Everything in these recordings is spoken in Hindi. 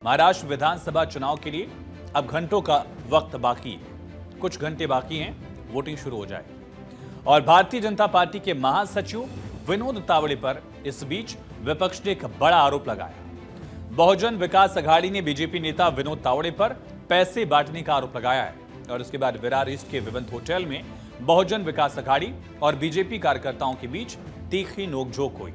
महाराष्ट्र विधानसभा चुनाव के लिए अब घंटों का वक्त बाकी है। कुछ घंटे बाकी हैं, वोटिंग शुरू हो जाए। और भारतीय जनता पार्टी के महासचिव विनोद तावड़े पर इस बीच विपक्ष ने एक बड़ा आरोप लगाया। बहुजन विकास अघाड़ी ने बीजेपी नेता विनोद तावड़े पर पैसे बांटने का आरोप लगाया है। और इसके बाद विरार ईस्ट के विवंत होटल में बहुजन विकास अघाड़ी और बीजेपी कार्यकर्ताओं के बीच तीखी नोकझोंक हुई।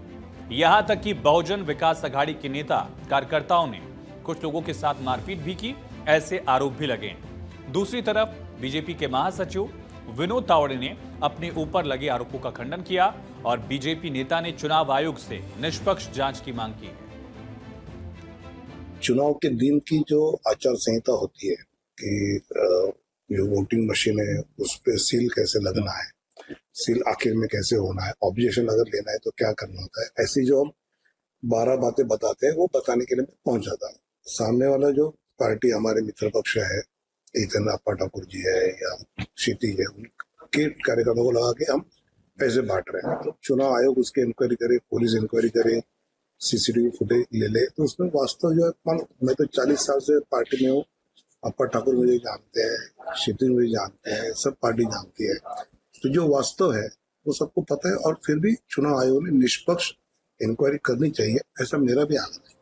यहां तक कि बहुजन विकास अघाड़ी के नेता कार्यकर्ताओं ने कुछ लोगों के साथ मारपीट भी की, ऐसे आरोप भी लगे। दूसरी तरफ बीजेपी के महासचिव विनोद तावड़े ने अपने ऊपर लगे आरोपों का खंडन किया और बीजेपी नेता ने चुनाव आयोग से निष्पक्ष जांच की मांग की है। चुनाव के दिन की जो आचार संहिता होती है कि जो वोटिंग मशीन है उस पर सील कैसे लगना है, सील आखिर में कैसे होना है, ऑब्जेक्शन अगर लेना है तो क्या करना होता है, ऐसी जो हम 12 बातें बताते हैं वो बताने के लिए मैं पहुंच जाता हूँ। सामने वाला जो पार्टी हमारे मित्र पक्ष है, इधर अप्पा ठाकुर जी है या क्षितिज है, उनके कार्यकर्ताओं को लगा के हम पैसे बांट रहे हैं। तो चुनाव आयोग उसके इंक्वायरी करे, पुलिस इंक्वायरी करे, सीसीटीवी फुटेज ले ले, तो उसमें वास्तव जो है, मैं तो 40 साल से पार्टी में हूँ, अप्पा ठाकुर मुझे जानते हैं, क्षितिज मुझे जानते हैं, सब पार्टी जानती है। तो जो वास्तव है वो सबको पता है और फिर भी चुनाव आयोग ने निष्पक्ष इंक्वायरी करनी चाहिए, ऐसा मेरा भी आग्रह है।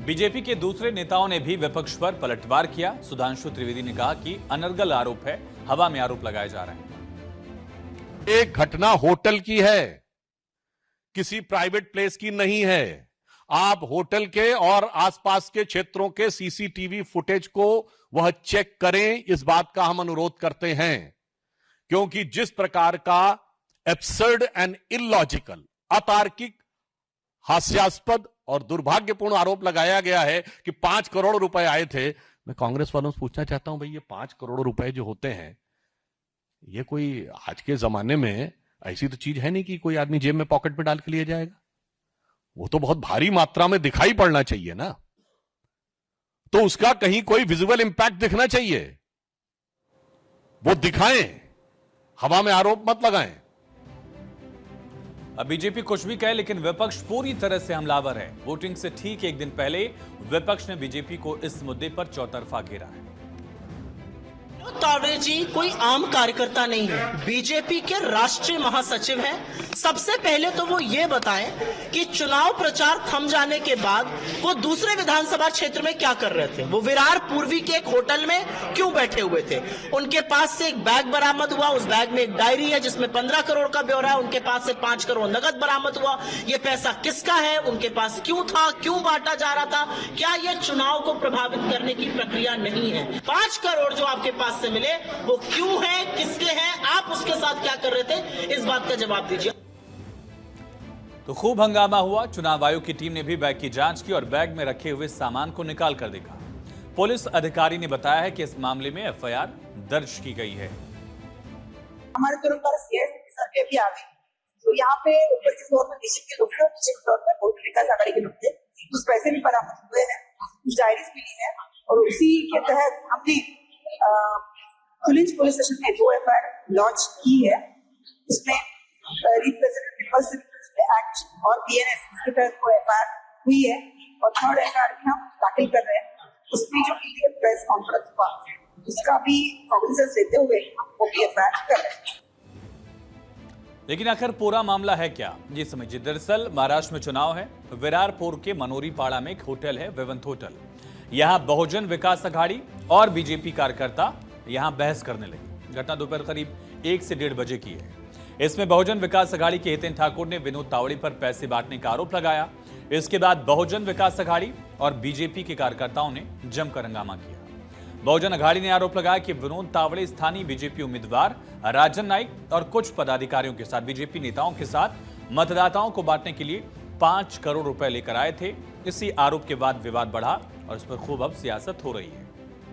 बीजेपी के दूसरे नेताओं ने भी विपक्ष पर पलटवार किया। सुधांशु त्रिवेदी ने कहा कि अनर्गल आरोप है, हवा में आरोप लगाए जा रहे हैं। एक घटना होटल की है, किसी प्राइवेट प्लेस की नहीं है। आप होटल के और आसपास के क्षेत्रों के सीसीटीवी फुटेज को वह चेक करें, इस बात का हम अनुरोध करते हैं। क्योंकि जिस प्रकार का एब्सर्ड एंड इलॉजिकल, अतार्किक, हास्यास्पद और दुर्भाग्यपूर्ण आरोप लगाया गया है कि 5 करोड़ रुपए आए थे। मैं कांग्रेस वालों से पूछना चाहता हूं, भाई ये 5 करोड़ रुपए जो होते हैं, ये कोई आज के जमाने में ऐसी तो चीज है नहीं कि कोई आदमी जेब में पॉकेट में डाल के लिए जाएगा। वो तो बहुत भारी मात्रा में दिखाई पड़ना चाहिए ना, तो उसका कहीं कोई विजुअल इंपैक्ट दिखना चाहिए, वो दिखाएं, हवा में आरोप मत लगाएं। अब बीजेपी कुछ भी कहे, लेकिन विपक्ष पूरी तरह से हमलावर है। वोटिंग से ठीक एक दिन पहले विपक्ष ने बीजेपी को इस मुद्दे पर चौतरफा घेरा है। तावड़े जी कोई आम कार्यकर्ता नहीं है, बीजेपी के राष्ट्रीय महासचिव हैं। सबसे पहले तो वो ये बताएं कि चुनाव प्रचार थम जाने के बाद वो दूसरे विधानसभा क्षेत्र में क्या कर रहे थे। वो विरार पूर्वी के एक होटल में क्यों बैठे हुए थे। उनके पास से एक बैग बरामद हुआ, उस बैग में एक डायरी है जिसमें 15 करोड़ का ब्यौरा है। उनके पास से 5 करोड़ नगद बरामद हुआ। ये पैसा किसका है, उनके पास क्यों था, क्यों बांटा जा रहा था, क्या ये चुनाव को प्रभावित करने की प्रक्रिया नहीं है। 5 करोड़ जो आपके पास से मिले वो क्यों है, किसके हैं, आप उसके साथ क्या कर रहे थे, इस बात का जवाब दीजिए। तो खूब हंगामा हुआ। चुनाव आयोग की टीम ने भी बैग की जांच की और बैग में रखे हुए सामान को निकाल कर देखा। पुलिस अधिकारी ने बताया है कि इस मामले में एफआईआर दर्ज की गई है। हमारे तुरंत सर्वे भी आ गई, तो यहाँ पे ऊपर के फ्लोर में नीचे के लोग थे, नीचे के फ्लोर में बहुजन विकास अघाड़ी के लोग थे। कुछ पैसे भी बरामद हुए हैं, कुछ डायरीज मिली है और उसी के तहत हमने पुलिस स्टेशन में 2 एफआईआर लॉन्च की है। उसमें रिप्रेजेंटेटिव एक्ट और बीएनएस इसके तहत वो एफआईआर हुई है और 3rd एफआईआर भी हम दाखिल कर रहे हैं। उसमें जो प्रेस कॉन्फ्रेंस हुआ उसका भी कॉग्निजेंस लेते हुए हम वो भी एफआईआर कर रहे हैं। लेकिन आखिर पूरा मामला है क्या, ये समझिए। दरअसल महाराष्ट्र में चुनाव है। विरारपुर के मनोरी पाड़ा में एक होटल है, विवंत होटल। यहां बहुजन विकास अघाड़ी और बीजेपी कार्यकर्ता यहां बहस करने लगे। घटना दोपहर करीब 1 से 1:30 बजे की है। इसमें बहुजन विकास अघाड़ी के हितेन ठाकुर ने विनोद तावड़े पर पैसे बांटने का आरोप लगाया। इसके बाद बहुजन विकास अघाड़ी और बीजेपी के कार्यकर्ताओं ने जमकर हंगामा किया। बहुजन अघाड़ी ने आरोप लगाया कि विनोद तावड़े स्थानीय बीजेपी उम्मीदवार राजन नाइक और कुछ पदाधिकारियों के साथ, बीजेपी नेताओं के साथ मतदाताओं को बांटने के लिए 5 करोड़ रुपए लेकर आए थे। इसी आरोप के बाद विवाद बढ़ा और इस पर खूब अब सियासत हो रही है।